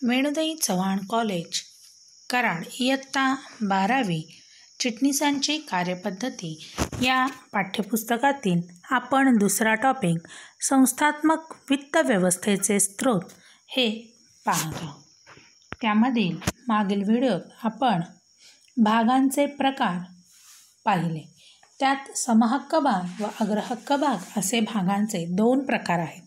वेणुताई Chavan college Karad इयत्ता 12वी चिटणीसांची कार्यपद्धती या पाठ्यपुस्तकातील आपण दुसरा टॉपिक संस्थात्मक वित्त व्यवस्थेचे स्रोत हे पाहतो। त्यामधील मागील व्हिडिओत आपण भागांचे प्रकार पाहिले। त्यात समहक्क भाग व अग्रहक्क भाग असे भागांचे दोन प्रकार आहेत।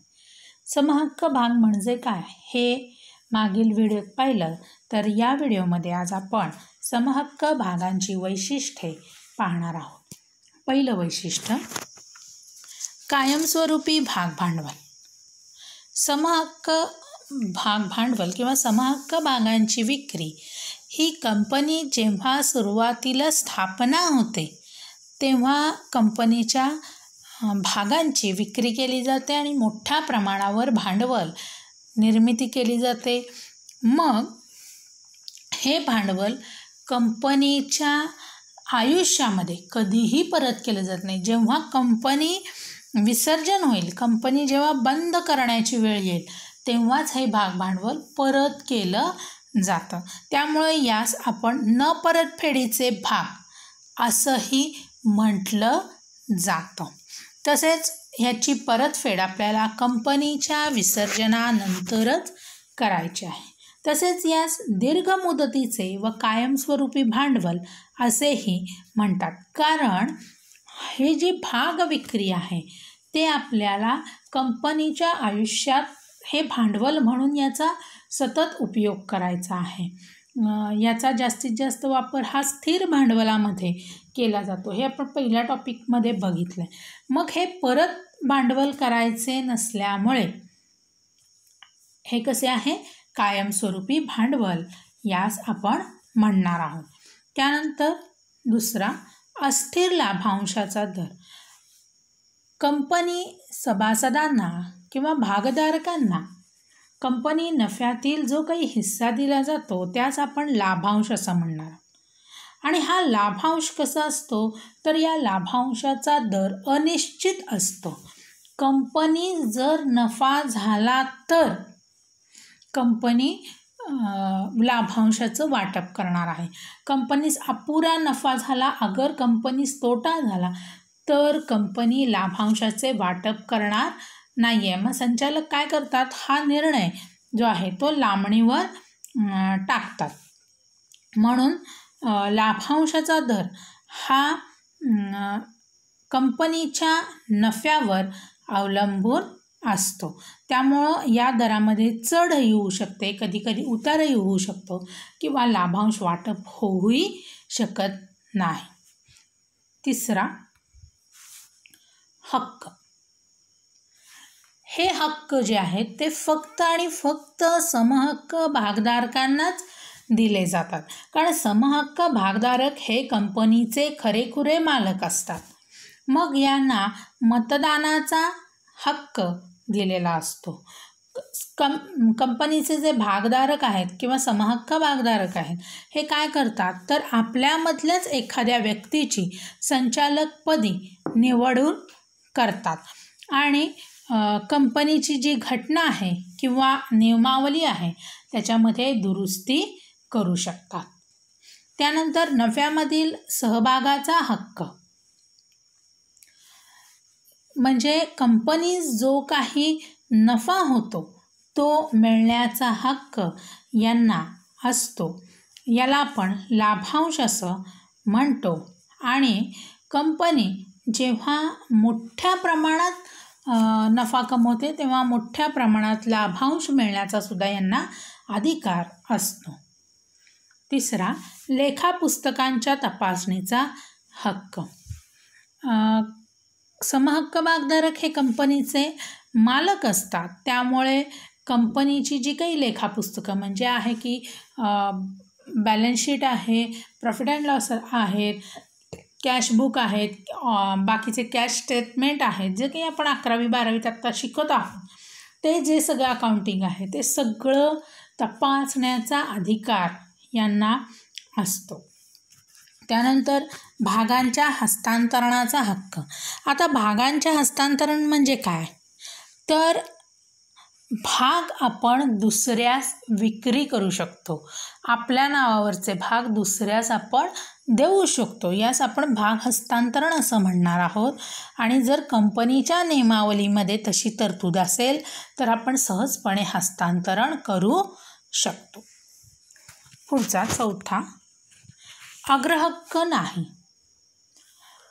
समहक्क भाग म्हणजे काय हे मागील व्हिडिओत पाहिलं तर या व्हिडिओमध्ये आज आपण समहक्क भागांची वैशिष्ट्ये पाहणार आहोत। पहिलं वैशिष्ट्य कायमस्वरूपी भाग भांडवल। समहक्क भाग भांडवल किंवा समहक्क भागांची विक्री ही कंपनी जेव्हा सुरुवातीला स्थापना होते तेव्हा कंपनीच्या भागांची विक्री केली जाते आणि मोठ्या प्रमाणावर भांडवल निर्मिती केली जाते। मग हे भांडवल कंपनीच्या आयुष्यामध्ये कधीही परत केलं जात नाही। जेव्हा कंपनी विसर्जन होईल, कंपनी जेव्हा बंद करण्याची वेळ येईल तेव्हाच हे भाग भांडवल परत केलं जातं। त्यामुळे यास आपण न परतफेडीचे भाग असंही म्हटलं जातं। तसेच ह्याची परतफेड आपल्याला कंपनीच्या विसर्जनानंतरच करायची आहे। तसेच यास दीर्घ मुदतीचे व कायमस्वरूपी भांडवल असेही म्हणतात, कारण हे जी भाग विक्री आहे ते आपल्याला कंपनीच्या आयुष्यात हे भांडवल म्हणून याचा सतत उपयोग करायचा आहे। याचा जास्तीत जास्त वापर हा स्थिर भांडवलामध्ये केला जातो, हे आपण पहिल्या टॉपिकमध्ये बघितलं। मग हे परत भांडवल करायचे नसल्यामुळे हे कसे आहे, कायमस्वरूपी भांडवल यास आपण म्हणणार आहोत। त्यानंतर दुसरा अस्थिर लाभांशाचा दर। कंपनी सभासदांना किंवा भागधारकांना कंपनी नफ्यातील जो काही हिस्सा दिला जातो त्यास आपण लाभांश असं म्हणणार। आणि हा लाभांश कसा असतो तर या लाभांशाचा दर अनिश्चित असतो। कंपनी जर नफा झाला तर कंपनी लाभांशाचं वाटप करणार आहे। कंपनीस अपुरा नफा झाला, अगर कंपनीस तोटा झाला तर कंपनी लाभांशाचे वाटप करणार नाही आहे। मग संचालक काय करतात, हा निर्णय जो आहे तो लांबणीवर टाकतात। म्हणून लाभांशाचा दर हा कंपनीच्या नफ्यावर अवलंबून असतो। त्यामुळं या दरामध्ये चढही होऊ शकते, कधीकधी उतारही होऊ शकतो किंवा लाभांश वाटप होऊही शकत नाही। तिसरा हक्क। हे हक्क जे आहेत ते फक्त आणि फक्त समहक्क भागधारकांनाच दिले जातात, कारण समहक्क भागधारक हे कंपनीचे खरेखुरे मालक असतात। मग यांना मतदानाचा हक्क दिलेला असतो। कंपनीचे जे भागधारक आहेत किंवा समहक्क भागधारक आहेत हे काय करतात तर आपल्यामधल्याच एखाद्या व्यक्तीची संचालकपदी निवडून करतात आणि कंपनीची जी घटना आहे किंवा नियमावली आहे त्याच्यामध्ये दुरुस्ती करू शकतात। त्यानंतर नफ्यामधील सहभागाचा हक्क, म्हणजे कंपनी जो काही नफा होतो तो मिळण्याचा हक्क यांना असतो, याला आपण लाभांश असं म्हणतो। आणि कंपनी जेव्हा मोठ्या प्रमाणात नफा कमवते तेव्हा मोठ्या प्रमाणात लाभांश मिळण्याचा सुद्धा यांना अधिकार असतो। तिसरा लेखापुस्तकांच्या तपासणीचा हक्क। समहक्क भागधारक हे कंपनीचे मालक असतात, त्यामुळे कंपनीची जी काही लेखापुस्तकं म्हणजे आहे की बॅलन्स शीट आहे, प्रॉफिट अँड लॉस आहेत, कॅशबुक आहेत, बाकीचे कॅश स्टेटमेंट आहेत, जे काही आपण 11वी 12वीत आत्ता शिकत आहोत ते जे सगळं अकाउंटिंग आहे ते सगळं तपासण्याचा अधिकार यांना असतो। त्यानंतर भागांच्या हस्तांतरणाचा हक्क। आता भागांच्या हस्तांतरण म्हणजे काय तर भाग आपण दुसऱ्यास विक्री करू शकतो. आपल्या नावावरचे भाग दुसऱ्यास आपण देऊ शकतो. यास आपण भाग हस्तांतरण असं म्हणणार आहोत. आणि जर कंपनीच्या नियमावलीमध्ये तशी तरतूद असेल तर आपण सहजपणे हस्तांतरण करू शकतो. पुढचा चौथा, अग्रहक्क नाही.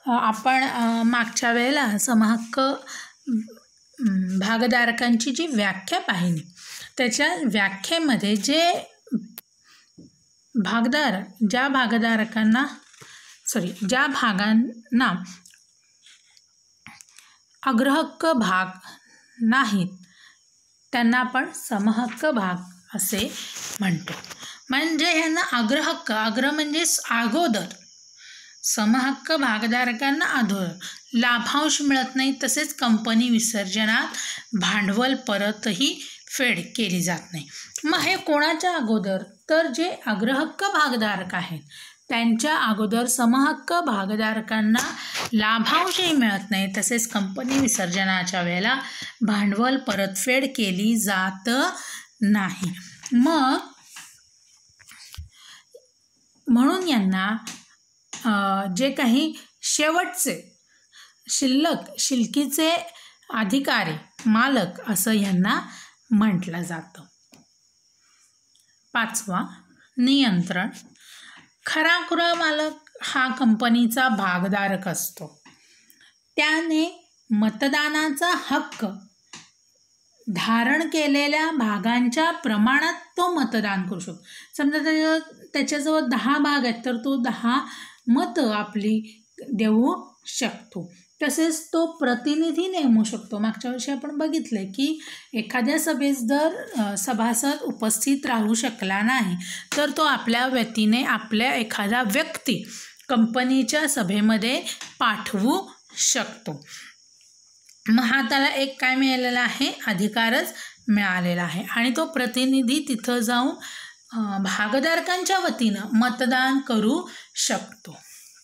आपण मागच्या वेळेला समहक्क भागधारकांची जी व्याख्या पाहिली, त्याच्या व्याख्येमध्ये ज्या भागांना अग्रहक्क भाग नाहीत त्यांना आपण समहक्क भाग असे म्हणतो. म्हणजे यांना अग्रहक्क, अग्र म्हणजे अगोदर, समहक्क भागधारकांना अगोदर लाभांश मिळत नाही. तसेच कंपनी विसर्जनात भांडवल परतही फेड केली जात नाही. मग हे कोणाच्या अगोदर? तर जे अग्रहक्क भागधारक आहेत त्यांच्या अगोदर समहक्क भागधारकांना लाभांशही मिळत नाही. तसेच कंपनी विसर्जनाच्या वेळेला भांडवल परतफेड केली जात नाही. म्हणून यांना जे काही शेवटचे शिल्लकीचे अधिकारी, मालक असं यांना म्हटलं जातं. पाचवा, नियंत्रण. खराखुरा मालक हा कंपनीचा भागधारक असतो. त्याने मतदानाचा हक्क धारण केलेल्या भागांच्या प्रमाणात तो मतदान करू शकतो. समजा त्याच्याजवळ 10 भाग आहेत तर तो 10 मतं आपली देऊ शकतो. तसेच तो प्रतिनिधी नेमू शकतो. मागच्या वर्षी आपण बघितले की एखाद्या सभेस जर सभासद उपस्थित राहू शकला नाही तर तो आपल्या वतीने आपल्या एखादा व्यक्ती कंपनीच्या सभेमध्ये पाठवू शकतो. मग हा त्याला एक काय मिळालेला आहे? अधिकारच मिळालेला आहे. आणि तो प्रतिनिधी तिथं जाऊन भागधारकांच्या वतीनं मतदान करू शकतो.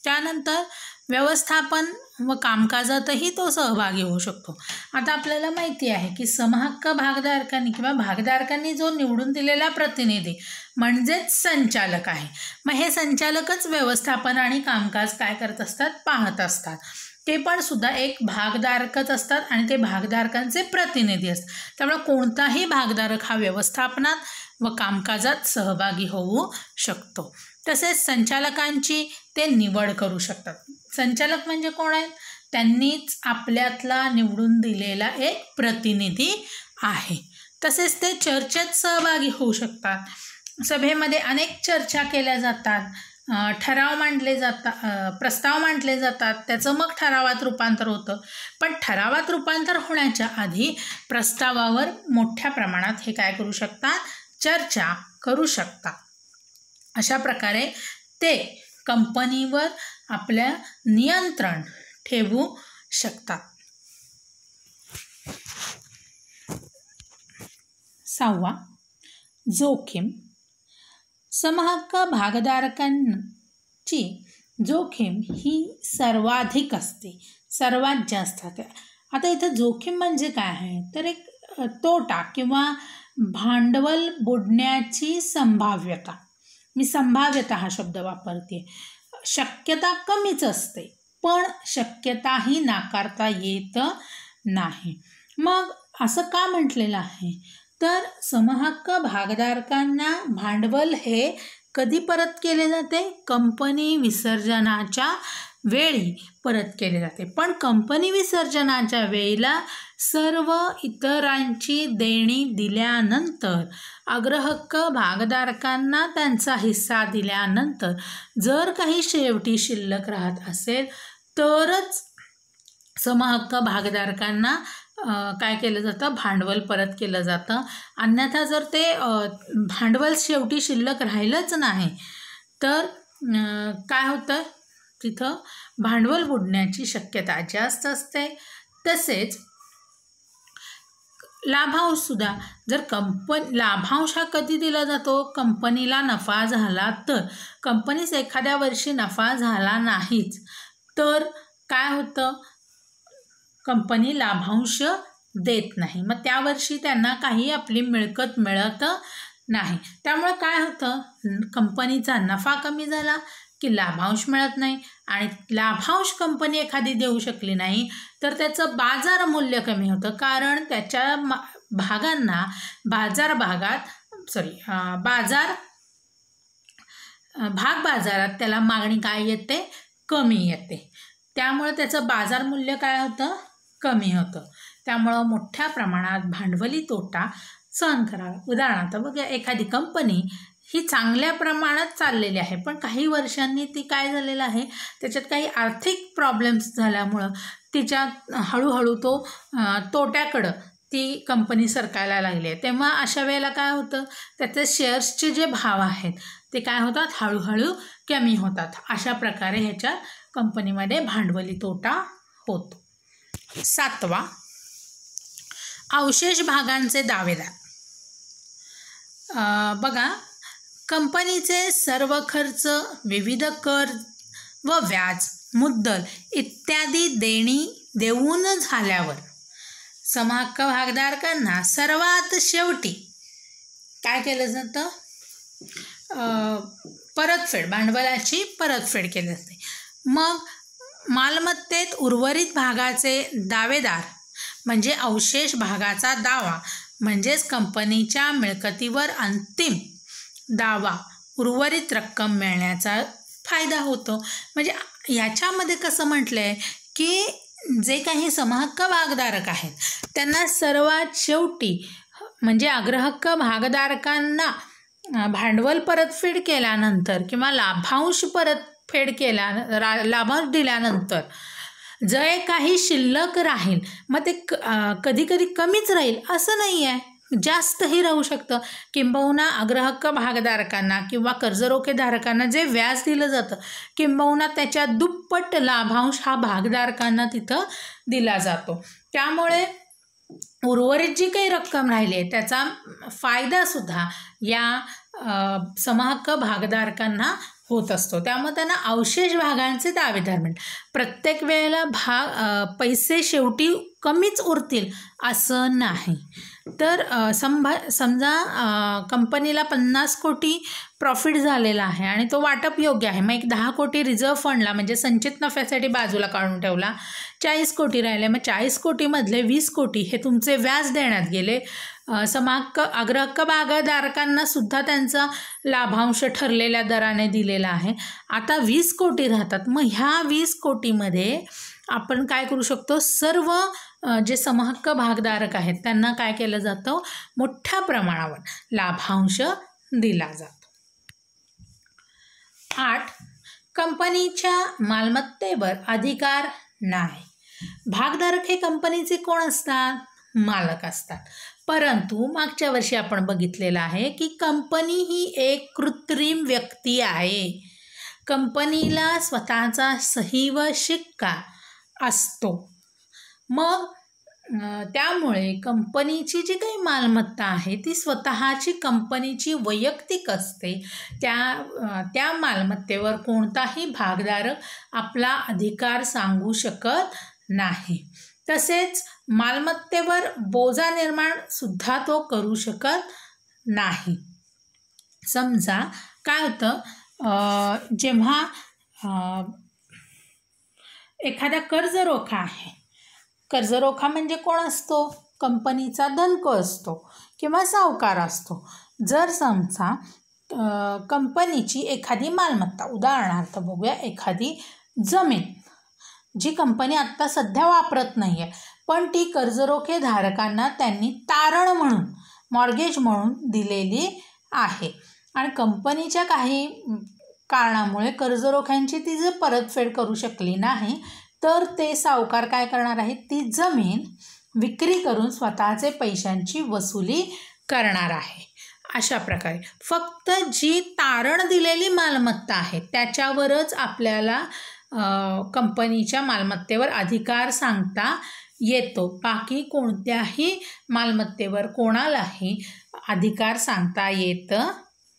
त्यानंतर व्यवस्थापन व कामकाजातही तो सहभागी होऊ शकतो. आता आपल्याला माहिती आहे की समहक्क भागधारकांनी किंवा भागधारकांनी जो निवडून दिलेला प्रतिनिधी म्हणजेच संचालक आहे. मग हे संचालकच व्यवस्थापन आणि कामकाज काय करत असतात? पाहत असतात. ते पण सुद्धा एक भागधारकच असतात आणि ते भागधारकांचे प्रतिनिधी असतात. त्यामुळे कोणताही भागधारक हा व्यवस्थापनात व कामकाजात सहभागी होऊ शकतो. तसेच संचालकांची ते निवड करू शकतात. संचालक म्हणजे कोण आहेत? त्यांनीच आपल्यातला निवडून दिलेला एक प्रतिनिधी आहे. तसेच ते चर्चेत सहभागी होऊ शकतात. सभेमध्ये अनेक चर्चा केल्या जातात, ठराव मांडले जातात, प्रस्ताव मांडले जातात, त्याचं मग ठरावात रूपांतर होतं. पण ठरावात रूपांतर होण्याच्या आधी प्रस्तावावर मोठ्या प्रमाणात हे काय करू शकतात? चर्चा करू शकतात. अशा प्रकारे ते कंपनीवर आपल्या नियंत्रण ठेवू शकतात. 6वा, जोखीम. समहक्क भागधारकांची जोखीम ही सर्वाधिक असते, सर्वात जास्त असते. आता इथं जोखीम म्हणजे काय आहे? तर एक तोटा किंवा भांडवल बुडण्याची संभाव्यता. मी संभाव्यता हा शब्द वापरते. शक्यता कमीच असते पण शक्यताही नाकारता येत नाही. मग असं का म्हटलेलं आहे? तर समहक्क भागधारकांना भांडवल हे कधी परत केले जाते? कंपनी विसर्जनाच्या वेळी परत केले जाते. पण कंपनी विसर्जनाच्या वेळेला सर्व इतरांची देणी दिल्यानंतर, अग्रहक्क भागधारकांना त्यांचा हिस्सा दिल्यानंतर जर काही शेवटी शिल्लक राहत असेल तरच समहक्क भागधारकांना काय केलं जातं? भांडवल परत केलं जातं. अन्यथा जर ते भांडवल शेवटी शिल्लक राहिलंच नाही तर काय होतं? तिथं भांडवल बुडण्याची शक्यता जास्त असते. तसेच लाभांशसुद्धा, जर लाभांश हा कधी दिला जातो? कंपनीला नफा झाला तर. कंपनीस एखाद्या वर्षी नफा झाला नाहीच तर काय होतं? कंपनी लाभांश देत नाही, मग त्या वर्षी त्यांना काही आपली मिळकत मिळत नाही. त्यामुळे काय होतं, कंपनीचा नफा कमी झाला की लाभांश मिळत नाही, आणि लाभांश कंपनी एखादी देऊ शकली नाही तर त्याचं बाजार मूल्य कमी होतं, कारण त्याच्या भागांना भाग बाजारात त्याला मागणी काय येते, कमी येते. त्यामुळे त्याचं बाजार मूल्य काय होतं, कमी होतं. त्यामुळं मोठ्या प्रमाणात भांडवली तोटा सहन करावा. उदाहरणार्थ बघा, एखादी कंपनी ही चांगल्या प्रमाणात चाललेली आहे, पण काही वर्षांनी ती काय झालेलं आहे, त्याच्यात काही आर्थिक प्रॉब्लेम्स झाल्यामुळं तिच्यात हळूहळू तो तोट्याकडं ती कंपनी सरकायला लागली आहे. तेव्हा अशा वेळेला काय होतं, त्याचे शेअर्सचे जे भाव आहेत ते काय होतात, हळूहळू कमी होतात. अशा प्रकारे ह्याच्यात कंपनीमध्ये भांडवली तोटा होतो. 7वा, अवशेष भागांचे दावेदार. बघा, कंपनीचे सर्व खर्च, विविध कर व व्याज, मुद्दल इत्यादी देऊन झाल्यावर समहक्क भागधारकांना सर्वात शेवटी काय केलं जातं, परतफेड, भांडवलाची परतफेड केली जाते. मग मालमत्तेत उर्वरित भागाचे दावेदार म्हणजे अवशेष भागाचा दावा, म्हणजेच कंपनीच्या मिळकतीवर अंतिम दावा, उर्वरित रक्कम मिळण्याचा फायदा होतो. म्हणजे याच्यामध्ये कसं म्हटलं आहे की जे काही समहक्क भागधारक आहेत त्यांना सर्वात शेवटी म्हणजे अग्रहक्क भागधारकांना भांडवल परतफेड केल्यानंतर किंवा लाभांश दिल्यानंतर जे काही शिल्लक राहील, मग ते कधी कधी कमीच राहील असं नाही आहे, जास्तही राहू शकतं. किंबहुना अग्रहक्क भागधारकांना किंवा कर्जरोखेधारकांना जे व्याज दिलं जातं, किंबहुना त्याच्या दुप्पट लाभांश हा भागधारकांना तिथं दिला जातो. त्यामुळे उर्वरित जी काही रक्कम राहिली आहे त्याचा फायदासुद्धा या समहक्क भागधारकांना होत असतो. त्यामुळे त्यांना अवशेष भागांचे दावेदार म्हणतात. प्रत्येक वेळेला पैसे शेवटी कमीच उरतील असं नाही. तर समजा कंपनीला 50 कोटी प्रॉफिट झालेला आहे आणि तो वाटप योग्य आहे, मग एक 10 कोटी रिझर्व्ह फंडला म्हणजे संचित नफ्यासाठी बाजूला काढून ठेवला, 40 कोटी राहिले, मग 40 कोटीमधले 20 कोटी हे तुमचे व्याज देण्यात गेले. अग्रहक्क भागधारकांना सुद्धा त्यांचा लाभांश ठरलेल्या दराने दिलेला आहे. आता 20 कोटी राहतात, मग ह्या 20 कोटीमध्ये आपण काय करू शकतो, सर्व जे समहक्क भागधारक आहेत त्यांना काय केलं जातं, मोठ्या प्रमाणावर लाभांश दिला जातो. 8. कंपनीच्या मालमत्तेवर अधिकार नाही. भागधारक हे कंपनीचे कोण असतात, मालक असतात. परंतु मागच्या वर्षी आपण बघितलेलं आहे की कंपनी ही एक कृत्रिम व्यक्ती आहे. कंपनीला स्वतःचा सही व शिक्का असतो. मग त्यामुळे कंपनीची जी काही मालमत्ता आहे ती स्वतःची कंपनीची वैयक्तिक असते. त्या मालमत्तेवर कोणताही भागधारक आपला अधिकार सांगू शकत नाही. तसेच मालमत्तेवर बोजा निर्माण सुद्धा तो करू शकत नाही. समजा काय होतं, जेव्हा एखादा कर्जरोखा आहे, कर्जरोखा म्हणजे कोण असतो, कंपनीचा धनको असतो किंवा सावकार असतो. जर समजा कंपनीची एखादी मालमत्ता, उदाहरणार्थ बघूया, एखादी जमीन जी कंपनी आत्ता सध्या वापरत नाही आहे, पण ती कर्जरोखे धारकांना त्यांनी तारण म्हणून, मॉर्गेज म्हणून दिलेली आहे आणि कंपनीच्या काही कारणामुळे कर्जरोख्यांची ती जर परतफेड करू शकली नाही तर ते सावकार काय करणार आहेत, ती जमीन विक्री करून स्वतःचे पैशांची वसुली करणार आहे. अशा प्रकारे फक्त जी तारण दिलेली मालमत्ता आहे त्याच्यावरच आपल्याला कंपनीच्या मालमत्तेवर अधिकार सांगता येतो. बाकी कोणत्याही मालमत्तेवर कोणालाही अधिकार सांगता येत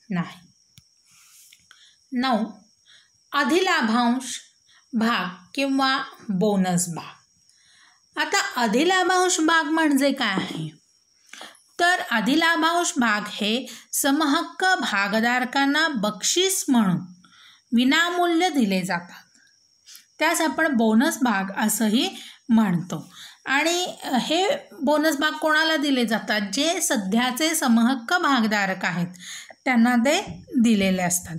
नाही. 9. अधिलाभांश भाग किंवा बोनस भाग. आता अधिलाभांश भाग म्हणजे काय आहे? तर अधिलाभांश भाग हे समहक्क भागधारकांना बक्षीस म्हणून विनामूल्य दिले जातात. त्यास आपण बोनस भाग असंही म्हणतो. आणि हे बोनस भाग कोणाला दिले जातात? जे सध्याचे समहक्क भागधारक आहेत त्यांना ते दिलेले असतात.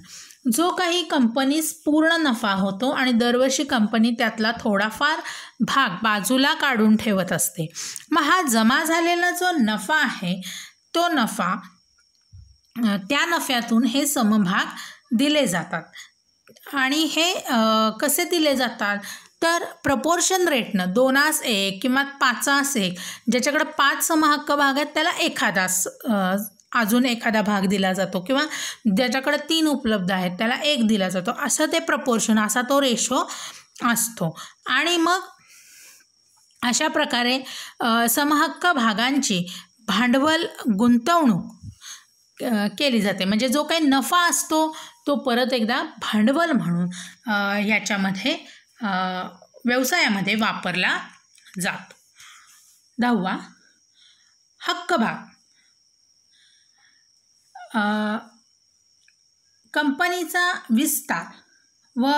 जो काही कंपनीस पूर्ण नफा होतो आणि दरवर्षी कंपनी त्यातला थोडाफार भाग बाजूला काढून ठेवत असते. मग हा जमा झालेला जो नफा आहे तो नफा, त्या नफ्यातून हे समभाग दिले जातात. आणि हे कसे दिले जातात? तर प्रपोर्शन रेटनं 2:1 किंवा 5:1, ज्याच्याकडे 5 समहक्क भाग आहेत त्याला अजून एखादा भाग दिला जातो, किंवा ज्याच्याकडे 3 उपलब्ध आहेत त्याला 1 दिला जातो. असं ते प्रपोर्शन, असा तो रेशो असतो. आणि मग अशा प्रकारे समहक्क भागांची भांडवल गुंतवणूक केली जाते. म्हणजे जो काही नफा असतो तो परत एकदा भांडवल म्हणून याच्यामध्ये व्यवसायामध्ये वापरला जातो. 10वा हक्क भाग. कंपनीचा विस्तार व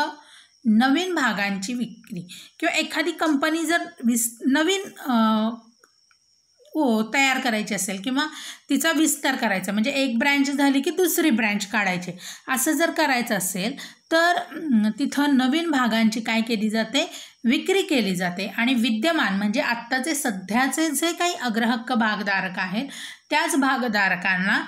नवीन भागांची विक्री, किंवा एखादी कंपनी जर नवीन तयार करायची असेल किंवा तिचा विस्तार करायचा, म्हणजे एक ब्रँच झाली की दुसरी ब्रँच काढायची, असं जर करायचं असेल तर तिथं नवीन भागांची काय केली जाते? विक्री केली जाते. आणि विद्यमान म्हणजे आत्ताचे सध्याचे जे काही अग्रहक्क भागधारक आहेत त्याच भागधारकांना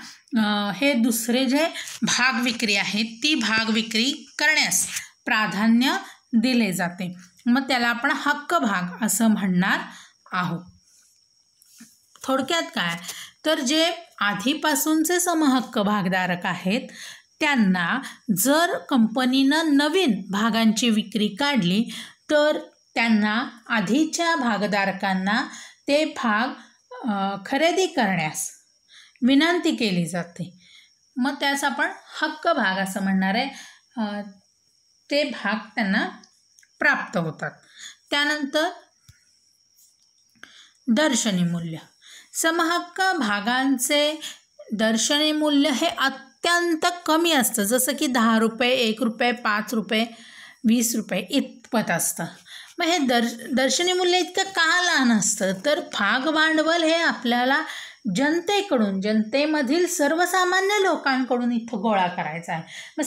हे दुसरे जे भाग विक्री आहेत ती भाग विक्री करण्यास प्राधान्य दिले जाते. मग त्याला आपण हक्क भाग असं म्हणणार आहोत. थोडक्यात काय? तर जे आधीपासूनचे समहक्क भागधारक आहेत त्यांना जर कंपनीनं नवीन भागांची विक्री काढली तर त्यांना आधीच्या भागधारकांना ते भाग खरेदी करण्यास विनंती केली जाते. मग त्यास आपण हक्क भाग असं म्हणणार आहे. ते भाग त्यांना प्राप्त होतात. त्यानंतर दर्शनी मूल्य. समहक्क भागांचे दर्शनी मूल्य हे अत्यंत कमी असतं, जसं की 10 रुपये, 1 रुपये, 5 रुपये, 20 रुपये इतपत असतं. मग हे दर्शनी मूल्य इतकं का लहान असतं? तर भाग भांडवल हे आपल्याला जनतेकडून, जनतेमधील सर्वसामान्य लोकांकडून इथं गोळा करायचा आहे. मग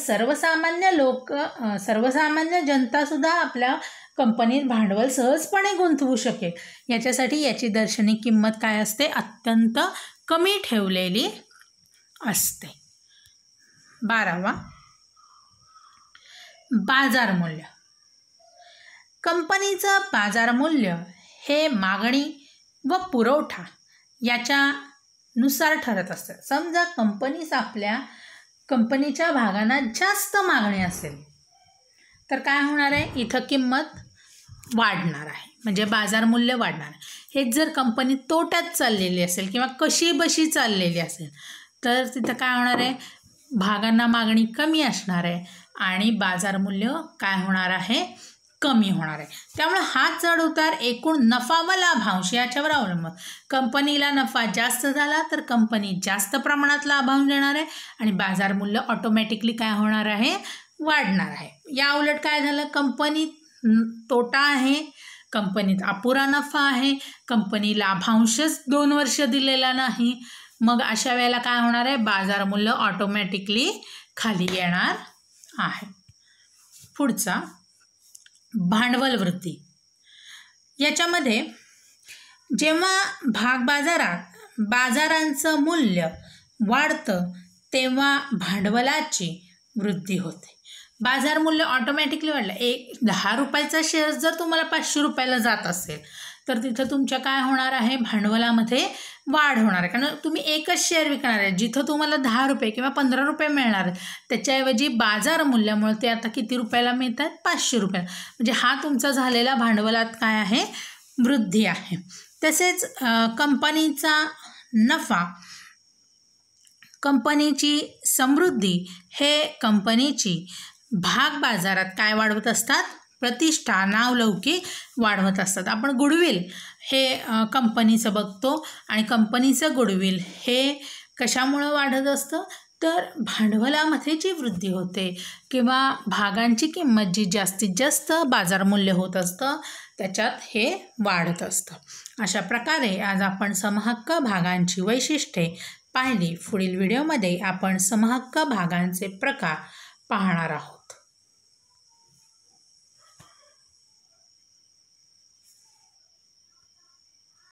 सर्वसामान्य जनतासुद्धा आपल्या कंपनीत भांडवल सहजपणे गुंतवू शकेल याच्यासाठी याची दर्शनी किंमत काय असते? अत्यंत कमी ठेवलेली असते. 12वा बाजार मूल्य. कंपनीचं बाजार मूल्य हे मागणी व पुरवठा याच्यानुसार ठरत असतं. समजा कंपनीच्या भागांना जास्त मागणी असेल तर काय होणार आहे? इथं किंमत वाढणार आहे, म्हणजे बाजार मूल्य वाढणार आहे. हेच जर कंपनी तोट्यात चाललेली असेल किंवा कशी बशी चाललेली असेल तर तिथं काय होणार आहे? भागांना मागणी कमी असणार आहे आणि बाजार मूल्य काय होणार आहे? कमी होणार आहे. त्यामुळे हा चढ उतार एकूण नफा व लाभांश याच्यावर अवलंबून. कंपनीला नफा जास्त झाला तर कंपनी जास्त प्रमाणात लाभांश देणार आहे आणि बाजार मूल्य ऑटोमॅटिकली काय होणार आहे? वाढणार आहे. या उलट काय झालं? कंपनीत तोटा आहे, कंपनीत अपुरा नफा आहे, कंपनी लाभांशच 2 वर्ष दिलेला नाही. मग अशा वेळेला काय होणार आहे? बाजार मूल्य ऑटोमॅटिकली खाली येणार आहे. पुढचा भांडवल वृद्धी. याच्यामध्ये जेव्हा बाजारांचं मूल्य वाढतं तेव्हा भांडवलाची वृद्धी होते. बाजार मूल्य ऑटोमॅटिकली वाढलं. 10 रुपयाचा शेअर जर तुम्हाला 500 रुपयाला जात असेल तर तिथं तुमच्या काय होणार आहे? भांडवलामध्ये वाढ होणार आहे. कारण तुम्ही एकच शेअर विकणार आहे. जिथं तुम्हाला 10 रुपये किंवा 15 रुपये मिळणार आहेत त्याच्याऐवजी बाजार मूल्यामुळे ते आता किती रुपयाला मिळतात? 500 रुपयाला. म्हणजे हा तुमचा झालेला भांडवलात काय आहे? वृद्धी आहे. तसेच कंपनीचा नफा, कंपनीची समृद्धी हे कंपनीची भाग बाजारात काय वाढवत असतात? प्रतिष्ठा, नावलौकिक वाढवत असतात. आपण गुडविल हे कंपनीचं बघतो आणि कंपनीचं गुडविल हे कशामुळं वाढत असतं, तर भांडवलामध्ये जी वृद्धी होते किंवा भागांची किंमत जी जास्तीत जास्त बाजारमूल्य होत असतं त्याच्यात हे वाढत असतं. अशा प्रकारे आज आपण समहक्क भागांची वैशिष्ट्ये पाहिली. पुढील व्हिडिओमध्ये आपण समहक्क भागांचे प्रकार पाहणार आहोत.